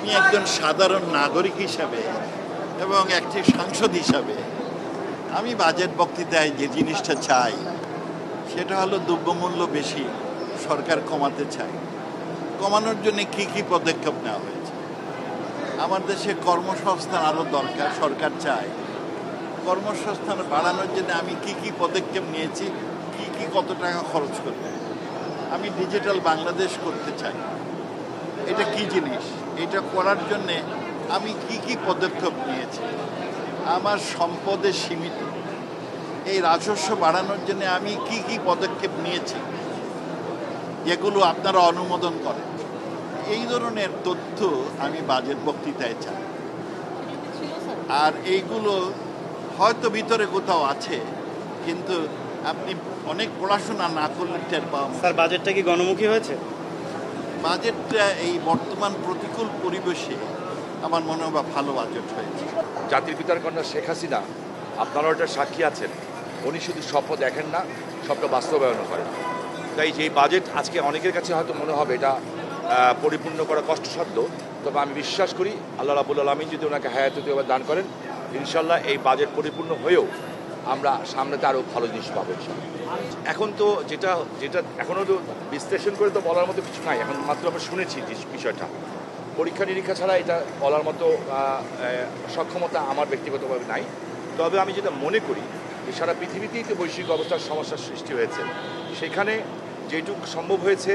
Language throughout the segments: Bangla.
আমি একজন সাধারণ নাগরিক হিসাবে এবং একটি সাংসদ হিসাবে আমি বাজেট বক্তৃতায় যে জিনিসটা চাই সেটা হলো দ্রব্যমূল্য বেশি, সরকার কমাতে চায়। কমানোর জন্য কি কি পদক্ষেপ নেওয়া হয়েছে? আমার দেশে কর্মসংস্থান আরও দরকার, সরকার চায়। কর্মসংস্থান বাড়ানোর জন্য আমি কি কি পদক্ষেপ নিয়েছি, কি কত টাকা খরচ করবে। আমি ডিজিটাল বাংলাদেশ করতে চাই। এটা কি জিনিস? এটা করার জন্যে আমি কি পদক্ষেপ নিয়েছি। আমার সম্পদের সীমিত, এই রাজস্ব বাড়ানোর জন্য আমি কি পদক্ষেপ নিয়েছি যেগুলো আপনারা অনুমোদন করেন। এই ধরনের তথ্য আমি বাজেট বক্তৃতায় চাই। আর এইগুলো হয়তো ভিতরে কোথাও আছে, কিন্তু আপনি অনেক পড়াশোনা না করলে টের পাবেন। স্যার, বাজেটটা কি গণমুখী হয়েছে? বাজেটটা এই বর্তমান প্রতিকূল পরিবেশে আমার মনে হয় ভালো বাজেট হয়েছে। জাতির পিতার কন্যা শেখ হাসিনা, আপনারা ওটার সাক্ষী আছেন, উনি শুধু স্বপ্ন দেখেন না, সবটা বাস্তবায়ন করেন। তাই যে বাজেট আজকে অনেকের কাছে হয়তো মনে হবে এটা পরিপূর্ণ করা কষ্টসাধ্য, তবে আমি বিশ্বাস করি আল্লাহ রাব্বুল আলামিন যদি ওনাকে হায়াতে দান করেন, ইনশাল্লাহ এই বাজেট পরিপূর্ণ হয়েও আমরা সামনেতে আরও ভালো জিনিস পাবো ইনশাল্লাহ। এখন তো যেটা এখনও তো বিশ্লেষণ করে তো বলার মতো কিছু নাই, এখন মাত্র আমরা শুনেছি যে বিষয়টা। পরীক্ষা নিরীক্ষা ছাড়া এটা বলার মতো সক্ষমতা আমার ব্যক্তিগতভাবে নাই। তবে আমি যেটা মনে করি যে সারা পৃথিবীতেই তো বৈশ্বিক অবস্থার সমস্যার সৃষ্টি হয়েছে, সেখানে যেটুকু সম্ভব হয়েছে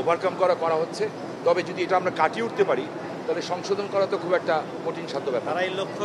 ওভারকাম করা হচ্ছে। তবে যদি এটা আমরা কাটিয়ে উঠতে পারি তাহলে সংশোধন করা তো খুব একটা কঠিন সাধ্য ব্যাপার। তারা এই লক্ষ্য